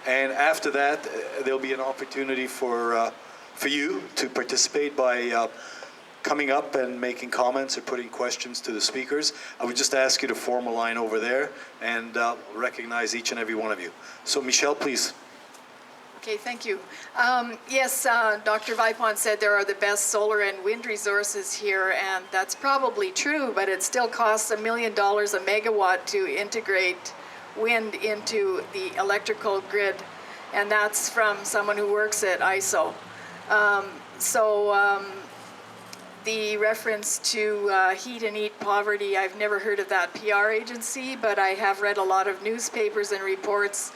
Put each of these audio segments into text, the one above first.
And after that, there'll be an opportunity for you to participate by coming up and making comments or putting questions to the speakers. I would just ask you to form a line over there and recognize each and every one of you. So Michelle, please. Okay, thank you. Yes, Dr. Vipond said there are the best solar and wind resources here, and that's probably true, but it still costs $1 million a megawatt to integrate wind into the electrical grid, and that's from someone who works at ISO. The reference to heat and eat poverty, I've never heard of that PR agency, but I have read a lot of newspapers and reports,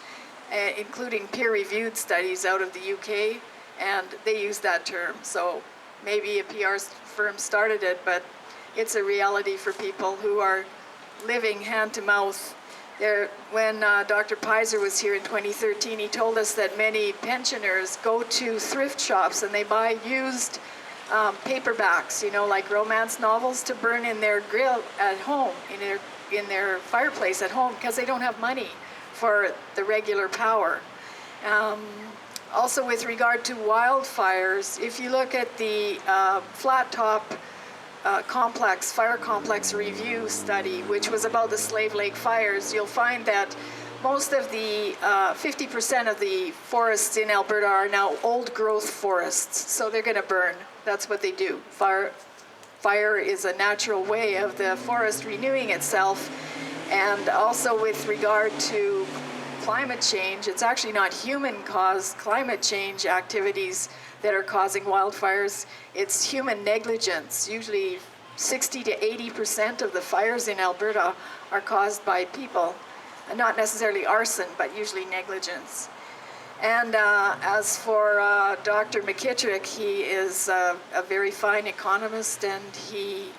including peer-reviewed studies out of the UK, and they use that term. So maybe a PR firm started it, but it's a reality for people who are living hand to mouth. When Dr. Pizer was here in 2013, he told us that many pensioners go to thrift shops and they buy used paperbacks, like romance novels, to burn in their grill at home, in their fireplace at home, because they don't have money for the regular power. Also, with regard to wildfires, if you look at the Flat Top Fire Complex Review study, which was about the Slave Lake fires, you'll find that most of the 50% of the forests in Alberta are now old growth forests, so they're going to burn. That's what they do. Fire is a natural way of the forest renewing itself. And also with regard to climate change, it's actually not human-caused climate change activities that are causing wildfires. It's human negligence. Usually 60 to 80% of the fires in Alberta are caused by people. Not necessarily arson, but usually negligence. And as for Dr. McKittrick, he is a very fine economist, and he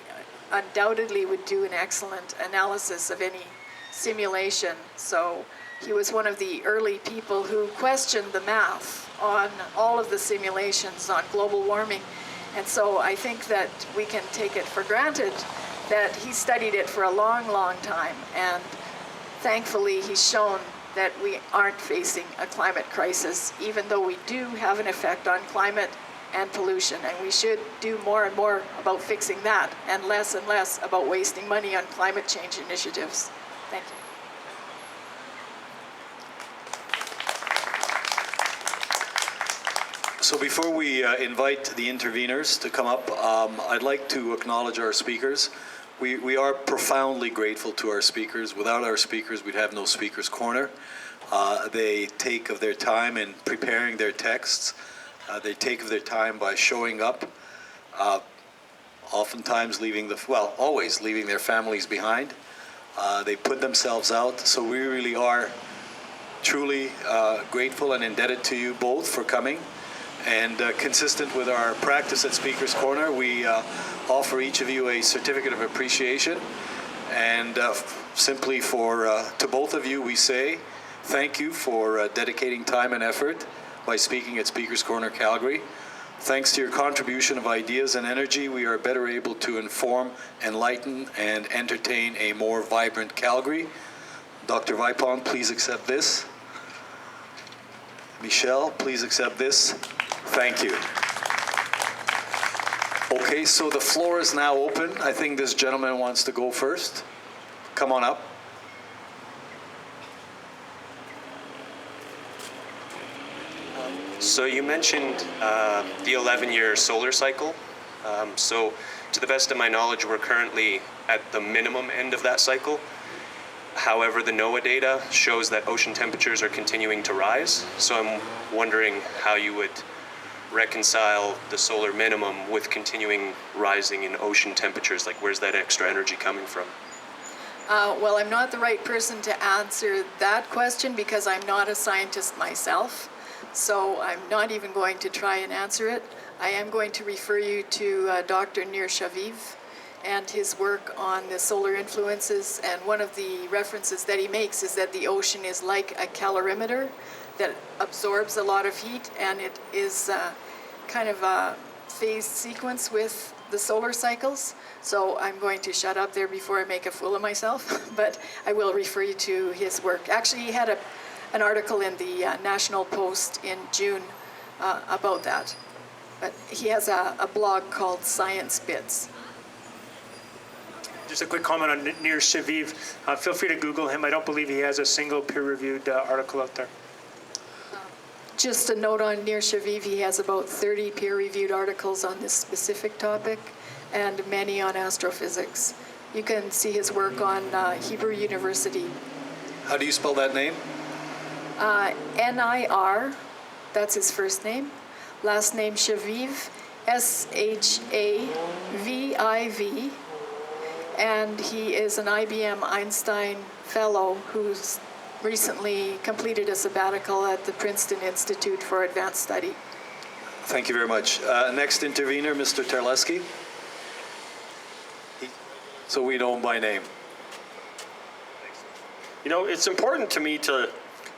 undoubtedly would do an excellent analysis of any simulation. So he was one of the early people who questioned the math on all of the simulations on global warming. And so I think that we can take it for granted that he studied it for a long, long time. And thankfully, he's shown that we aren't facing a climate crisis, even though we do have an effect on climate and pollution. And we should do more and more about fixing that and less about wasting money on climate change initiatives. Thank you. So before we invite the interveners to come up, I'd like to acknowledge our speakers. We are profoundly grateful to our speakers. Without our speakers, we'd have no Speaker's Corner. They take of their time in preparing their texts. They take of their time by showing up, oftentimes always leaving their families behind. They put themselves out. So we really are truly grateful and indebted to you both for coming. And consistent with our practice at Speaker's Corner, we offer each of you a certificate of appreciation. And simply to both of you, we say thank you for dedicating time and effort by speaking at Speaker's Corner Calgary. Thanks to your contribution of ideas and energy, we are better able to inform, enlighten, and entertain a more vibrant Calgary. Dr. Vipond, please accept this. Michelle, please accept this. Thank you. Okay, so the floor is now open. I think this gentleman wants to go first. Come on up. So you mentioned the 11-year solar cycle. So to the best of my knowledge, we're currently at the minimum end of that cycle. However, the NOAA data shows that ocean temperatures are continuing to rise. So I'm wondering how you would reconcile the solar minimum with continuing rising in ocean temperatures. Like, where's that extra energy coming from? Well, I'm not the right person to answer that question because I'm not a scientist myself. So I'm not even going to try and answer it. I am going to refer you to Dr. Nir Shaviv and his work on the solar influences. And one of the references that he makes is that the ocean is like a calorimeter that absorbs a lot of heat, and it is kind of a phased sequence with the solar cycles. So I'm going to shut up there before I make a fool of myself, but I will refer you to his work. Actually, he had an article in the National Post in June about that. But he has a blog called Science Bits. Just a quick comment on Nir Shaviv. Feel free to Google him. I don't believe he has a single peer-reviewed article out there. Just a note on Nir Shaviv, he has about 30 peer-reviewed articles on this specific topic and many on astrophysics. You can see his work on Hebrew University. How do you spell that name? Nir, that's his first name. Last name Shaviv, Shaviv. And he is an IBM Einstein Fellow who's recently completed a sabbatical at the Princeton Institute for Advanced Study. Thank you very much. Next intervener, Mr. Terleski. So we know him by name. You know, it's important to me to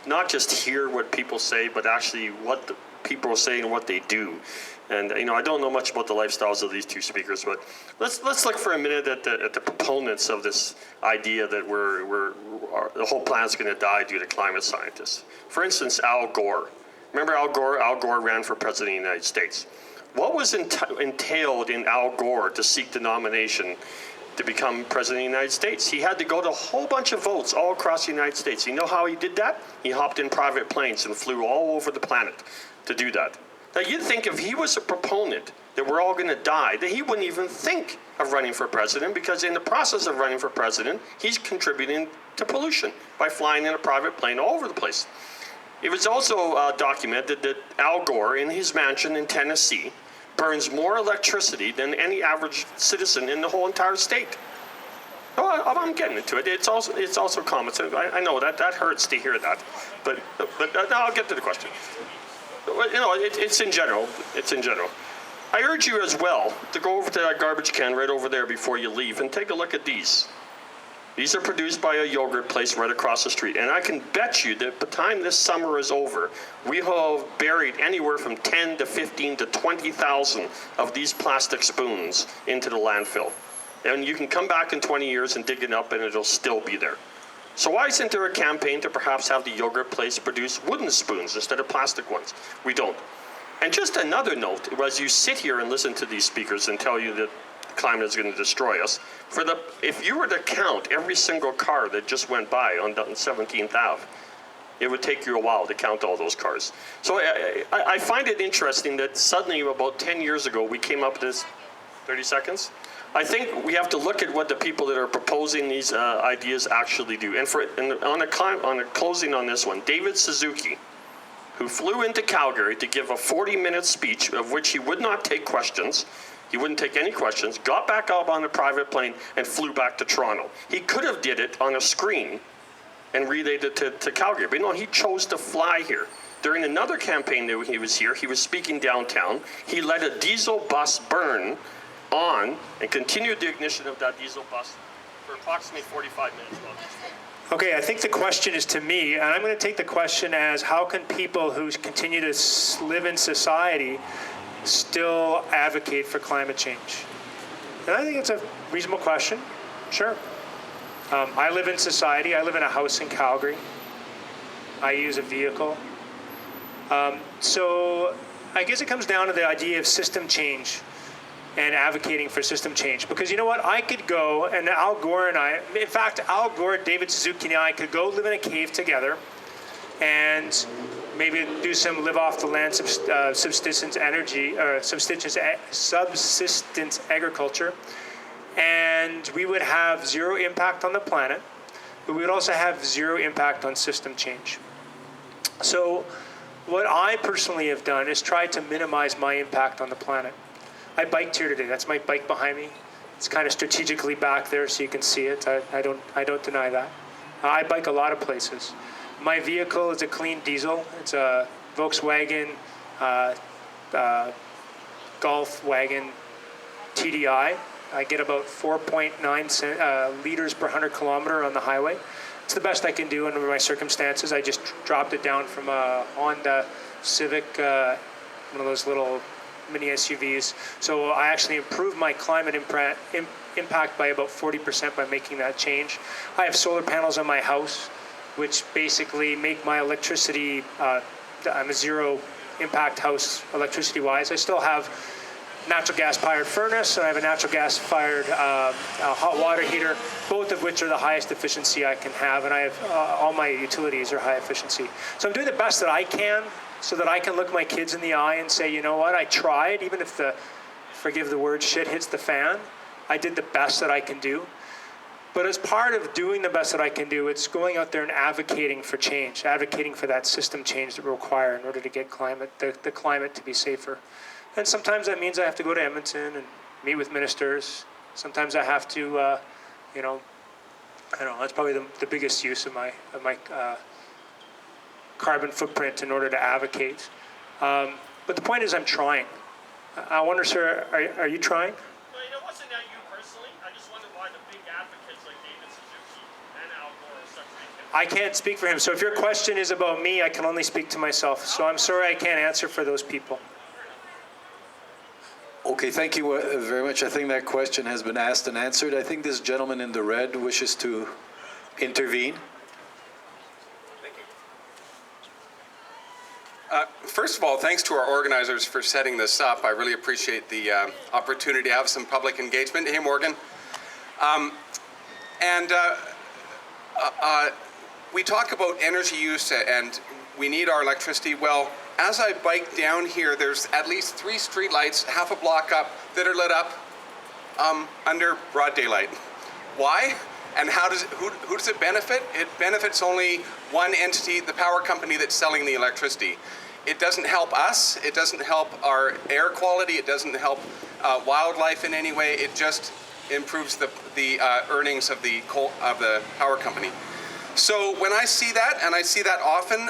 not just hear what people say, but actually what the people say and what they do. And you know, I don't know much about the lifestyles of these two speakers, but let's look for a minute at the proponents of this idea that the whole planet's going to die due to climate scientists. For instance, Al Gore. Remember Al Gore? Al Gore ran for president of the United States. What was entailed in Al Gore to seek the nomination to become president of the United States? He had to go to a whole bunch of votes all across the United States. You know how he did that? He hopped in private planes and flew all over the planet to do that. Now, you'd think if he was a proponent that we're all going to die, that he wouldn't even think of running for president, because in the process of running for president, he's contributing to pollution by flying in a private plane all over the place. It was also documented that Al Gore, in his mansion in Tennessee, burns more electricity than any average citizen in the whole entire state. Oh, I'm getting into it. It's also common sense. I know that hurts to hear that, but I'll get to the question. You know, it's in general. It's in general. I urge you as well to go over to that garbage can right over there before you leave and take a look at these. These are produced by a yogurt place right across the street. And I can bet you that by the time this summer is over, we have buried anywhere from 10 to 15 to 20,000 of these plastic spoons into the landfill. And you can come back in 20 years and dig it up and it'll still be there. So why isn't there a campaign to perhaps have the yogurt place produce wooden spoons instead of plastic ones? We don't. And just another note, as you sit here and listen to these speakers and tell you that climate is going to destroy us, if you were to count every single car that just went by on 17th Ave, it would take you a while to count all those cars. So I find it interesting that suddenly about 10 years ago we came up with this, 30 seconds? I think we have to look at what the people that are proposing these ideas actually do. And on a closing on this one, David Suzuki, who flew into Calgary to give a 40-minute speech of which he would not take questions. He wouldn't take any questions, got back up on a private plane and flew back to Toronto. He could have did it on a screen and relayed it to Calgary, but no, he chose to fly here. During another campaign that he was here, he was speaking downtown. He let a diesel bus burn on and continued the ignition of that diesel bus for approximately 45 minutes. Okay, I think the question is to me, and I'm going to take the question as how can people who continue to live in society still advocate for climate change? And I think it's a reasonable question. Sure. I live in society. I live in a house in Calgary. I use a vehicle. So I guess it comes down to the idea of system change and advocating for system change. Because you know what? I could go, and Al Gore and I, in fact, Al Gore, David Suzuki, and I could go live in a cave together and maybe do some live off the land subsistence energy, or subsistence agriculture. And we would have zero impact on the planet, but we would also have zero impact on system change. So what I personally have done is try to minimize my impact on the planet. I biked here today. That's my bike behind me. It's kind of strategically back there so you can see it. I don't deny that. I bike a lot of places. My vehicle is a clean diesel. It's a Volkswagen Golf Wagon TDI. I get about 4.9 liters per 100 kilometer on the highway. It's the best I can do under my circumstances. I just dropped it down from a Honda Civic, one of those little mini SUVs. So I actually improved my climate impact by about 40% by making that change. I have solar panels on my house. which basically make my electricity, I'm a zero impact house electricity-wise. I still have natural gas-fired furnace, and I have a natural gas-fired hot water heater, both of which are the highest efficiency I can have, and I have all my utilities are high efficiency. So I'm doing the best that I can so that I can look my kids in the eye and say, you know what, I tried, even if the, forgive the word, shit hits the fan, I did the best that I can do. But as part of doing the best that I can do, it's going out there and advocating for change, advocating for that system change that we require in order to get the climate to be safer. And sometimes that means I have to go to Edmonton and meet with ministers. Sometimes I have to, I don't know, that's probably the biggest use of my carbon footprint in order to advocate. But the point is I'm trying. I wonder, sir, are you trying? No, it wasn't that you personally. I just wonder why the big advocates like David Suzuki and Al Gore are such big. I can't speak for him. So if your question is about me, I can only speak to myself. So I'm sorry I can't answer for those people. Okay, thank you very much. I think that question has been asked and answered. I think this gentleman in the red wishes to intervene. First of all, thanks to our organizers for setting this up. I really appreciate the opportunity to have some public engagement. Hey, Morgan. We talk about energy use and we need our electricity. Well, as I bike down here, there's at least 3 streetlights, half a block up, that are lit up under broad daylight. Why? And who does it benefit? It benefits only one entity, the power company that's selling the electricity. It doesn't help us. It doesn't help our air quality. It doesn't help wildlife in any way. It just improves the earnings of the power company. So when I see that, and I see that often,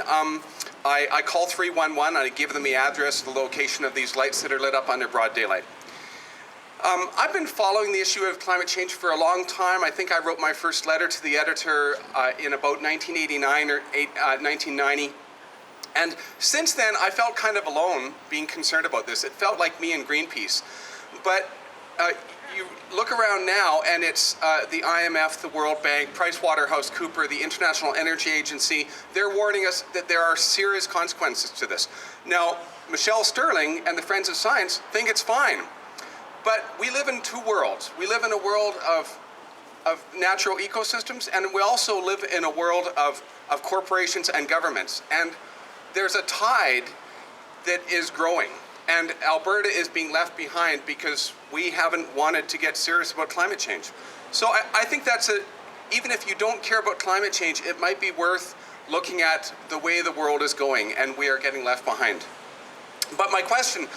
I call 311. I give them the address, the location of these lights that are lit up under broad daylight. I've been following the issue of climate change for a long time. I think I wrote my first letter to the editor in about 1989 or 1990. And since then, I felt kind of alone being concerned about this. It felt like me and Greenpeace. But you look around now, and it's the IMF, the World Bank, PricewaterhouseCoopers, the International Energy Agency. They're warning us that there are serious consequences to this. Now, Michelle Stirling and the Friends of Science think it's fine. But we live in 2 worlds. We live in a world of natural ecosystems, and we also live in a world of corporations and governments. And there's a tide that is growing, and Alberta is being left behind because we haven't wanted to get serious about climate change. So I think that's even if you don't care about climate change, it might be worth looking at the way the world is going, and we are getting left behind. But my question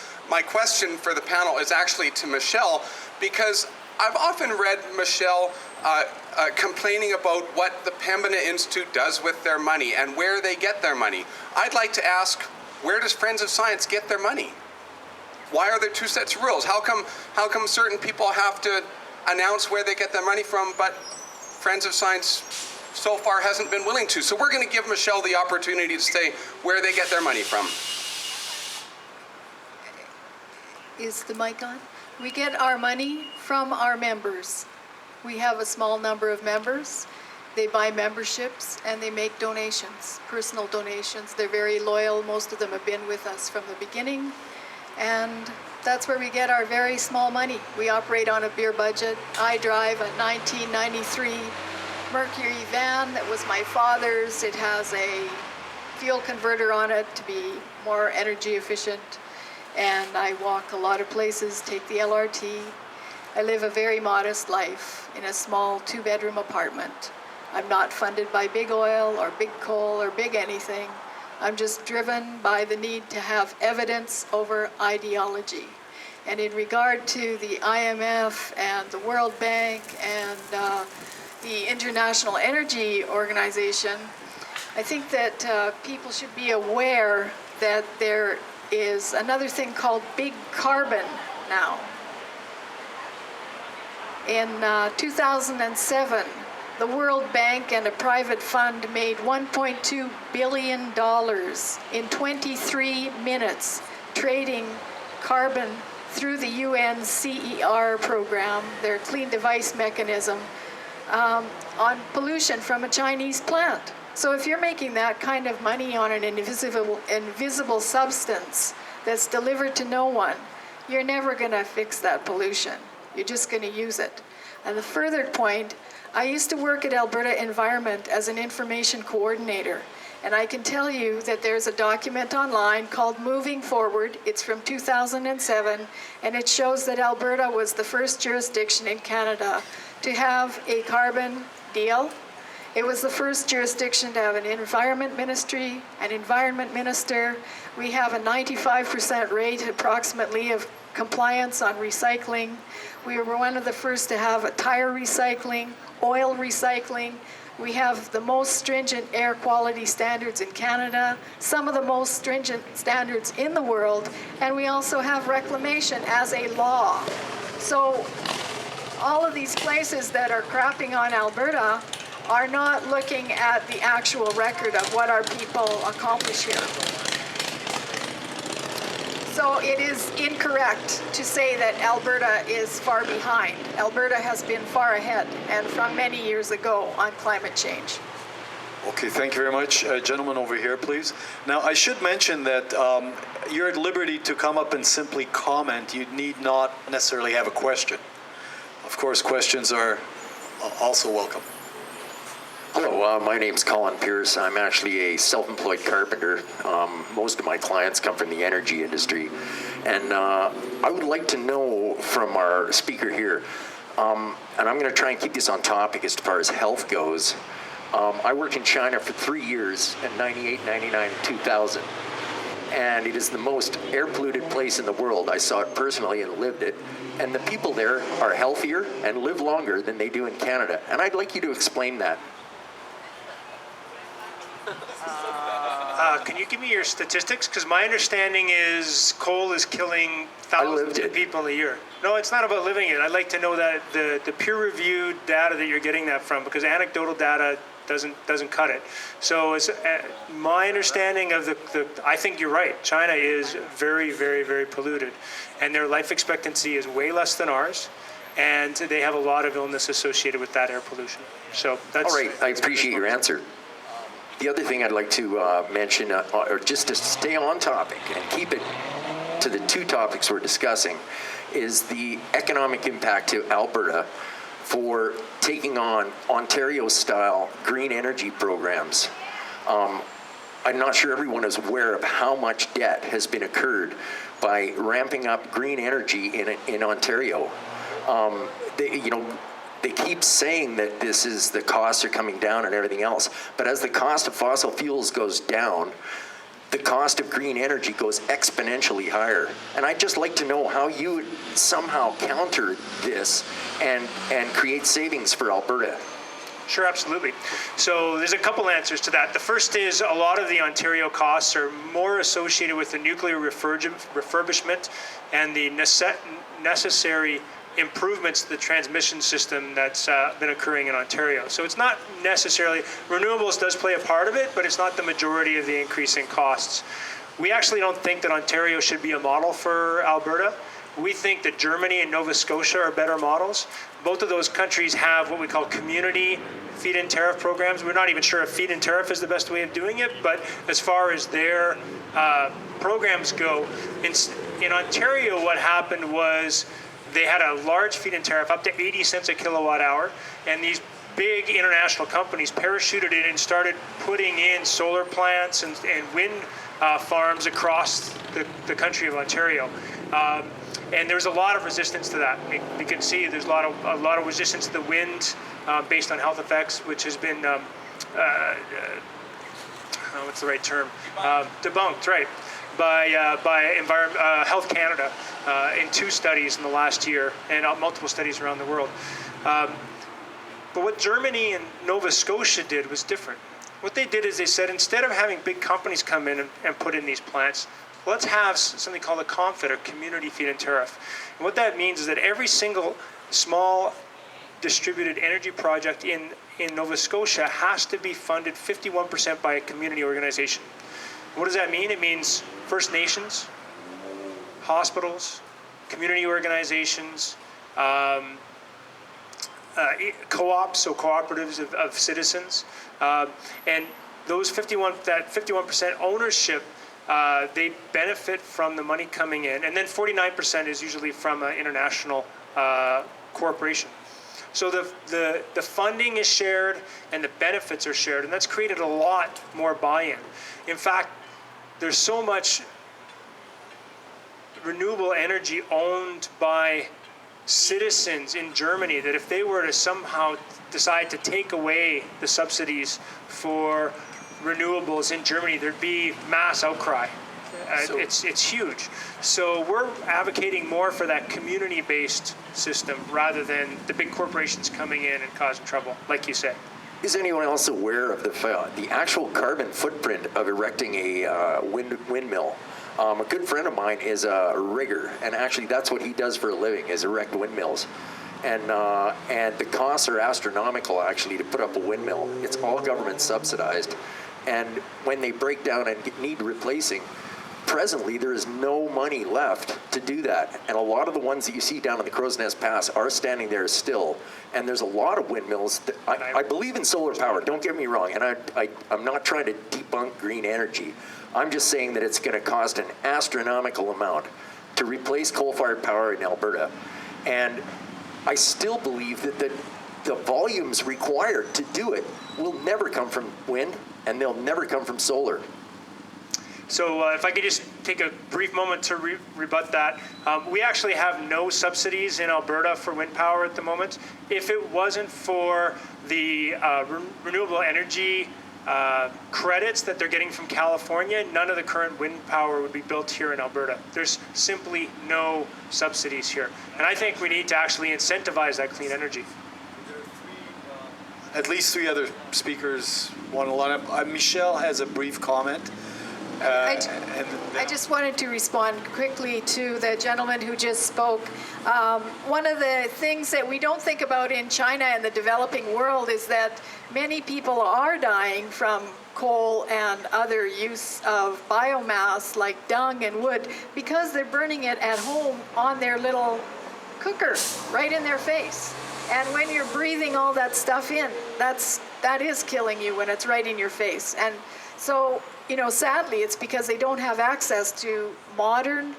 for the panel is actually to Michelle, because I've often read Michelle complaining about what the Pembina Institute does with their money and where they get their money. I'd like to ask, where does Friends of Science get their money? Why are there 2 sets of rules? How come certain people have to announce where they get their money from, but Friends of Science so far hasn't been willing to? So we're going to give Michelle the opportunity to say where they get their money from. Is the mic on? We get our money from our members. We have a small number of members. They buy memberships and they make donations, personal donations. They're very loyal. Most of them have been with us from the beginning. And that's where we get our very small money. We operate on a beer budget. I drive a 1993 Mercury van that was my father's. It has a fuel converter on it to be more energy efficient. And I walk a lot of places, take the LRT. I live a very modest life in a small 2-bedroom apartment. I'm not funded by big oil or big coal or big anything. I'm just driven by the need to have evidence over ideology. And in regard to the IMF and the World Bank and the International Energy Organization, I think that people should be aware that there is another thing called big carbon now. In 2007, the World Bank and a private fund made $1.2 billion in 23 minutes trading carbon through the UN CER program, their clean device mechanism, on pollution from a Chinese plant. So if you're making that kind of money on an invisible substance that's delivered to no one, you're never going to fix that pollution. You're just going to use it. And the further point, I used to work at Alberta Environment as an information coordinator. And I can tell you that there's a document online called Moving Forward. It's from 2007, and it shows that Alberta was the first jurisdiction in Canada to have a carbon deal. It was the first jurisdiction to have an environment ministry, an environment minister. We have a 95% rate approximately of compliance on recycling. We were one of the first to have a tire recycling, oil recycling. We have the most stringent air quality standards in Canada, some of the most stringent standards in the world, and we also have reclamation as a law. So all of these places that are crapping on Alberta are not looking at the actual record of what our people accomplish here. So it is incorrect to say that Alberta is far behind. Alberta has been far ahead, and from many years ago, on climate change. Okay, thank you very much. Gentleman over here, please. Now, I should mention that you're at liberty to come up and simply comment. You need not necessarily have a question. Of course, questions are also welcome. Hello, my name's Colin Pierce. I'm actually a self-employed carpenter. Most of my clients come from the energy industry. And I would like to know from our speaker here, and I'm going to try and keep this on topic as far as health goes. I worked in China for 3 years in 98, 99, and 2000. And it is the most air-polluted place in the world. I saw it personally and lived it. And the people there are healthier and live longer than they do in Canada. And I'd like you to explain that. Can you give me your statistics? Because my understanding is coal is killing thousands of people a year. No, it's not about living it. I'd like to know that the peer-reviewed data that you're getting that from, because anecdotal data doesn't cut it. So it's, my understanding of I think you're right. China is very, very, very polluted, and their life expectancy is way less than ours, and they have a lot of illness associated with that air pollution. So that's all right. I appreciate your answer. The other thing I'd like to mention, or just to stay on topic and keep it to the two topics we're discussing, is the economic impact to Alberta for taking on Ontario-style green energy programs. I'm not sure everyone is aware of how much debt has been incurred by ramping up green energy in Ontario. They keep saying that the costs are coming down and everything else, but as the cost of fossil fuels goes down, the cost of green energy goes exponentially higher. And I'd just like to know how you would somehow counter this and create savings for Alberta. Sure, absolutely. So there's a couple answers to that. The first is a lot of the Ontario costs are more associated with the nuclear refurbishment and the necessary improvements to the transmission system that's been occurring in Ontario. So it's not necessarily, renewables does play a part of it, but it's not the majority of the increase in costs. We actually don't think that Ontario should be a model for Alberta. We think that Germany and Nova Scotia are better models. Both of those countries have what we call community feed-in tariff programs. We're not even sure if feed-in tariff is the best way of doing it, but as far as their programs go, in Ontario what happened was they had a large feed-in tariff up to 80 cents a kilowatt hour, and these big international companies parachuted in and started putting in solar plants and wind farms across the country of Ontario. And there's a lot of resistance to that. We can see there's a lot of resistance to the wind based on health effects, which has been what's the right term? Debunked, right? By Health Canada in 2 studies in the last year and multiple studies around the world. But what Germany and Nova Scotia did was different. What they did is they said, instead of having big companies come in and put in these plants, let's have something called a COMFIT, or community feed-in tariff. And what that means is that every single small distributed energy project in Nova Scotia has to be funded 51% by a community organization. What does that mean? It means First Nations, hospitals, community organizations, co-ops, so cooperatives of citizens. And those 51% ownership, they benefit from the money coming in, and then 49% is usually from an international corporation. So the funding is shared and the benefits are shared, and that's created a lot more buy-in. In fact, there's so much renewable energy owned by citizens in Germany that if they were to somehow decide to take away the subsidies for renewables in Germany, there'd be mass outcry. It's huge. So we're advocating more for that community-based system rather than the big corporations coming in and causing trouble, like you said. Is anyone else aware of the actual carbon footprint of erecting a windmill? A good friend of mine is a rigger, and actually that's what he does for a living, is erect windmills. And the costs are astronomical, actually, to put up a windmill. It's all government subsidized. And when they break down and need replacing, presently there is no money left to do that. And a lot of the ones that you see down in the Crow's Nest Pass are standing there still. And there's a lot of windmills. I believe in solar power, don't get me wrong. And I'm not trying to debunk green energy. I'm just saying that it's going to cost an astronomical amount to replace coal-fired power in Alberta. And I still believe that the volumes required to do it will never come from wind, and they'll never come from solar. So if I could just take a brief moment to rebut that. We actually have no subsidies in Alberta for wind power at the moment. If it wasn't for the renewable energy credits that they're getting from California, none of the current wind power would be built here in Alberta. There's simply no subsidies here. And I think we need to actually incentivize that clean energy. At least three other speakers want to line up. Michelle has a brief comment. I just wanted to respond quickly to the gentleman who just spoke. One of the things that we don't think about in China and the developing world is that many people are dying from coal and other use of biomass like dung and wood because they're burning it at home on their little cooker right in their face. And when you're breathing all that stuff in, that is killing you when it's right in your face. And so, sadly, it's because they don't have access to modern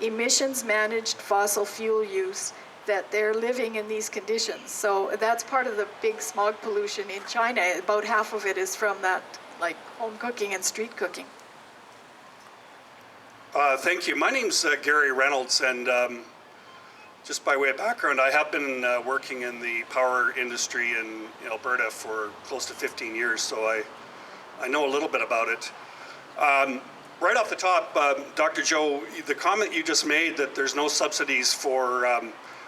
emissions-managed fossil fuel use that they're living in these conditions. So that's part of the big smog pollution in China. About half of it is from that, like home cooking and street cooking. Thank you. My name's Gary Reynolds, and just by way of background, I have been working in the power industry in Alberta for close to 15 years, so I know a little bit about it. Right off the top, Dr. Joe, the comment you just made that there's no subsidies for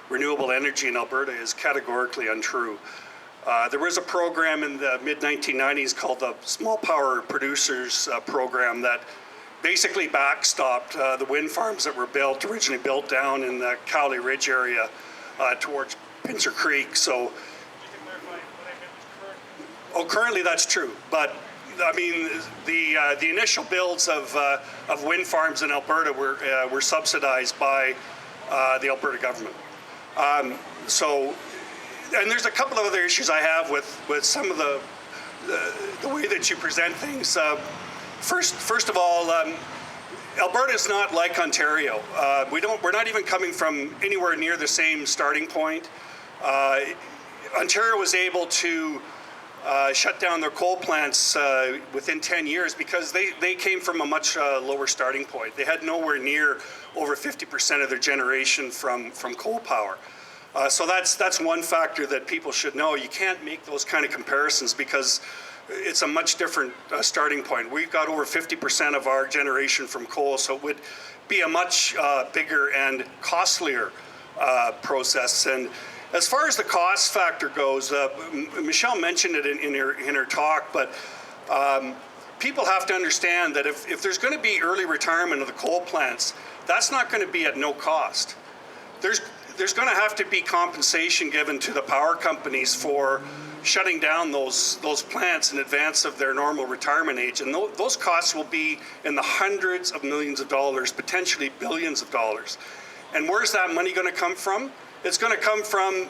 renewable energy in Alberta is categorically untrue. There was a program in the mid-1990s called the Small Power Producers Program that basically backstopped the wind farms that were originally built down in the Cowley Ridge area towards Pincer Creek. So, currently that's true, but I mean, the initial builds of wind farms in Alberta were subsidized by the Alberta government. And there's a couple of other issues I have with some of the way that you present things. First of all, Alberta is not like Ontario. We're not even coming from anywhere near the same starting point. Ontario was able to shut down their coal plants within 10 years because they came from a much lower starting point. They had nowhere near over 50% of their generation from coal power. So that's one factor that people should know. You can't make those kind of comparisons because it's a much different starting point. We've got over 50% of our generation from coal, so it would be a much bigger and costlier process. And as far as the cost factor goes, Michelle mentioned it in her talk, but people have to understand that if there's going to be early retirement of the coal plants, that's not going to be at no cost. There's going to have to be compensation given to the power companies for shutting down those plants in advance of their normal retirement age, and those costs will be in the hundreds of millions of dollars, potentially billions of dollars. And where's that money going to come from? It's going to come from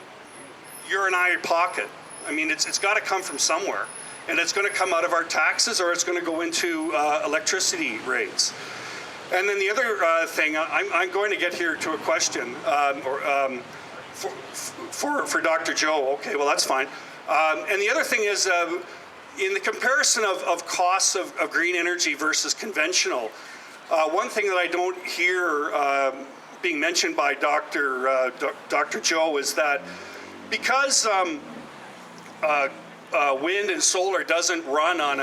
your and I pocket. I mean, it's got to come from somewhere. and it's going to come out of our taxes or it's going to go into electricity rates. And then the other thing, I'm going to get here to a question for Dr. Joe. Okay, well, that's fine. And the other thing is, in the comparison of costs of green energy versus conventional, one thing that I don't hear being mentioned by Dr. Joe is that because wind and solar doesn't run on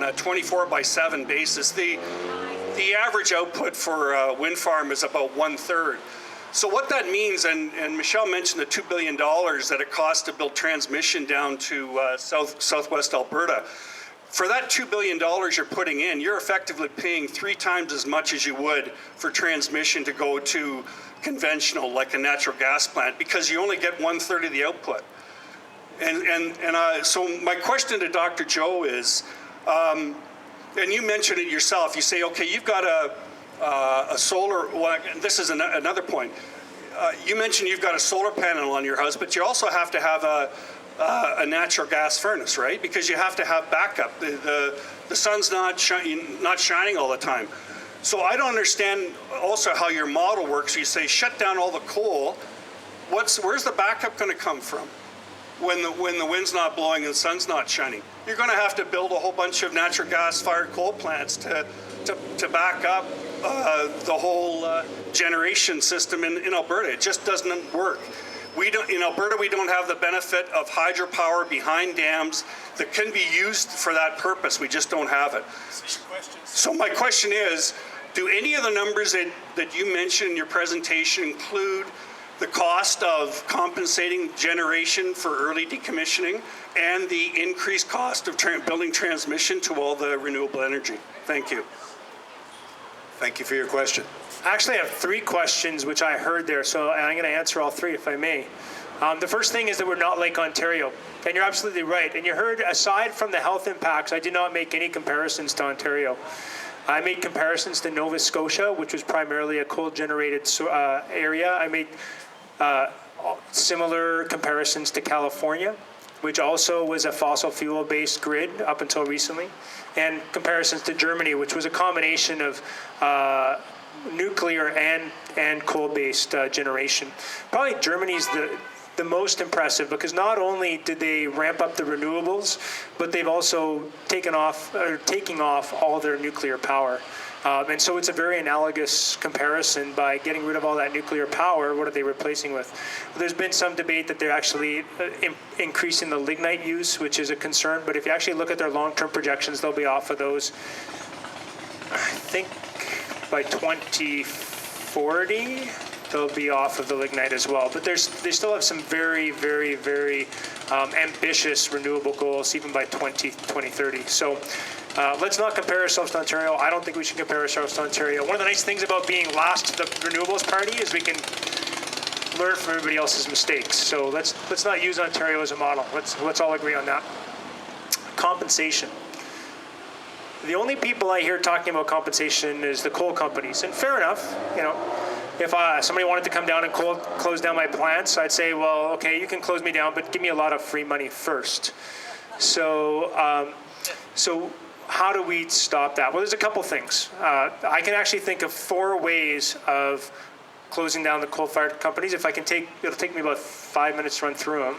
a 24/7 basis, the average output for a wind farm is about 1/3. So what that means, and Michelle mentioned the $2 billion that it costs to build transmission down to southwest Alberta. For that $2 billion you're putting in, you're effectively paying 3 times as much as you would for transmission to go to conventional, like a natural gas plant, because you only get 1/3 of the output. So my question to Dr. Joe is, and you mentioned it yourself, you say, okay, you've got a solar, well, this is another point. You mentioned you've got a solar panel on your house, but you also have to have a natural gas furnace, right? Because you have to have backup. The sun's not shining all the time. So I don't understand also how your model works. You say shut down all the coal. Where's the backup going to come from when the wind's not blowing and the sun's not shining? You're going to have to build a whole bunch of natural gas-fired coal plants to back up the whole generation system in Alberta. It just doesn't work. In Alberta, we don't have the benefit of hydropower behind dams that can be used for that purpose. We just don't have it. So my question is, do any of the numbers that you mentioned in your presentation include the cost of compensating generation for early decommissioning and the increased cost of building transmission to all the renewable energy? Thank you. Thank you for your question. I actually have 3 questions which I heard there, so I'm going to answer all 3 if I may. The first thing is that we're not Lake Ontario, and you're absolutely right. And you heard, aside from the health impacts, I did not make any comparisons to Ontario. I made comparisons to Nova Scotia, which was primarily a coal-generated area. I made similar comparisons to California, which also was a fossil fuel-based grid up until recently, and comparisons to Germany, which was a combination of nuclear and coal-based generation. Probably Germany's the most impressive, because not only did they ramp up the renewables, but they've also taking off all their nuclear power. And so it's a very analogous comparison. By getting rid of all that nuclear power, what are they replacing with? There's been some debate that they're actually increasing the lignite use, which is a concern. But if you actually look at their long-term projections, they'll be off of those, I think, by 2040. They'll be off of the lignite as well. But they still have some very, very, very ambitious renewable goals, even by 2030. So let's not compare ourselves to Ontario. I don't think we should compare ourselves to Ontario. One of the nice things about being last to the renewables party is we can learn from everybody else's mistakes. So let's not use Ontario as a model. Let's all agree on that. Compensation. The only people I hear talking about compensation is the coal companies, and fair enough. If somebody wanted to come down and close down my plants, I'd say, well, okay, you can close me down, but give me a lot of free money first. So how do we stop that? Well, there's a couple things. I can actually think of 4 ways of closing down the coal-fired companies. It'll take me about 5 minutes to run through them.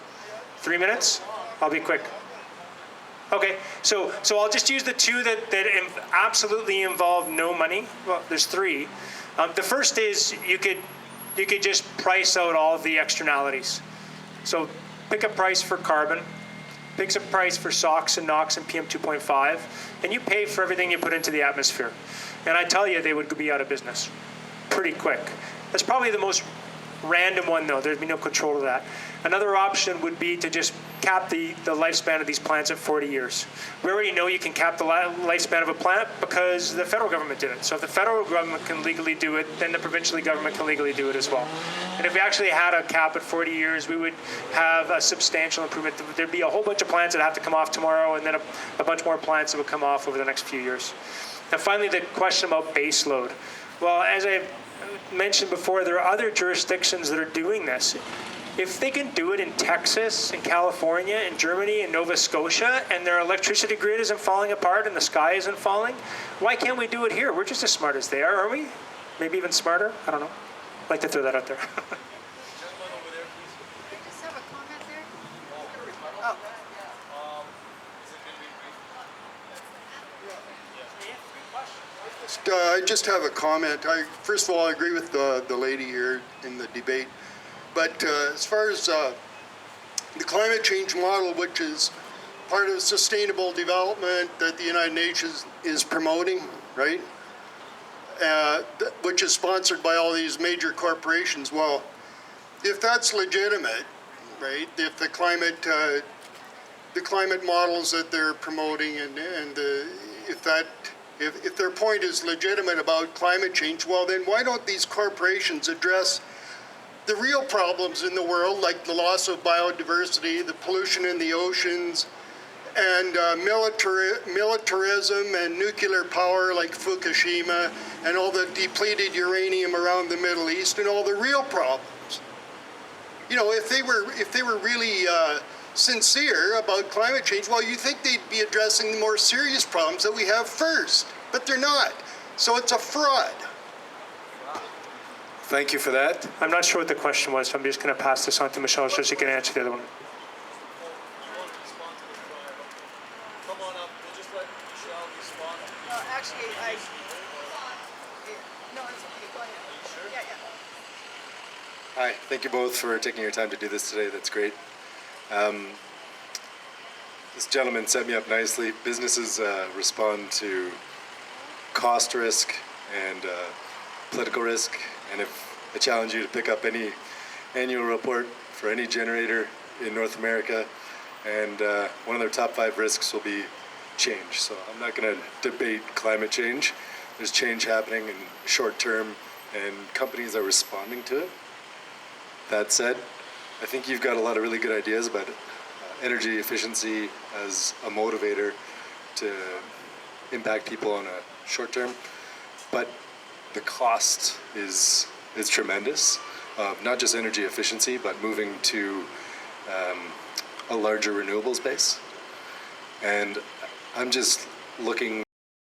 3 minutes? I'll be quick. Okay, so I'll just use the 2 that absolutely involve no money. Well, there's 3. The first is you could just price out all of the externalities. So pick a price for carbon, pick a price for SOx and NOx and PM 2.5, and you pay for everything you put into the atmosphere. And I tell you, they would be out of business pretty quick. That's probably the most random one, though. There'd be no control of that. Another option would be to just cap the lifespan of these plants at 40 years. We already know you can cap the lifespan of a plant because the federal government did it. So if the federal government can legally do it, then the provincial government can legally do it as well. And if we actually had a cap at 40 years, we would have a substantial improvement. There'd be a whole bunch of plants that have to come off tomorrow, and then a bunch more plants that would come off over the next few years. And finally, the question about base load. Well, as I mentioned before, there are other jurisdictions that are doing this. If they can do it in Texas, in California, in Germany, in Nova Scotia, and their electricity grid isn't falling apart and the sky isn't falling, why can't we do it here? We're just as smart as they are, aren't we? Maybe even smarter? I don't know. I'd like to throw that out there. I just have a comment there. Oh. I just have a comment. First of all, I agree with the lady here in the debate. But as far as the climate change model, which is part of sustainable development that the United Nations is promoting, right? Which is sponsored by all these major corporations. Well, if that's legitimate, right? If the climate models that they're promoting if their point is legitimate about climate change, well, then why don't these corporations address the real problems in the world, like the loss of biodiversity, the pollution in the oceans, and militarism and nuclear power like Fukushima, and all the depleted uranium around the Middle East, and all the real problems? You know, if they were really sincere about climate change, well, you think they'd be addressing the more serious problems that we have first, but they're not. So it's a fraud. Thank you for that. I'm not sure what the question was, so I'm just going to pass this on to Michelle so she can answer the other one. Actually, no, it's okay. Go ahead. Are you sure? Yeah. Hi, thank you both for taking your time to do this today. That's great. This gentleman set me up nicely. Businesses respond to cost risk and political risk. And if I challenge you to pick up any annual report for any generator in North America, and one of their top 5 risks will be change. So I'm not going to debate climate change. There's change happening in short term, and companies are responding to it. That said, I think you've got a lot of really good ideas about energy efficiency as a motivator to impact people on a short term, but the cost is tremendous. Not just energy efficiency, but moving to a larger renewables base. And I'm just looking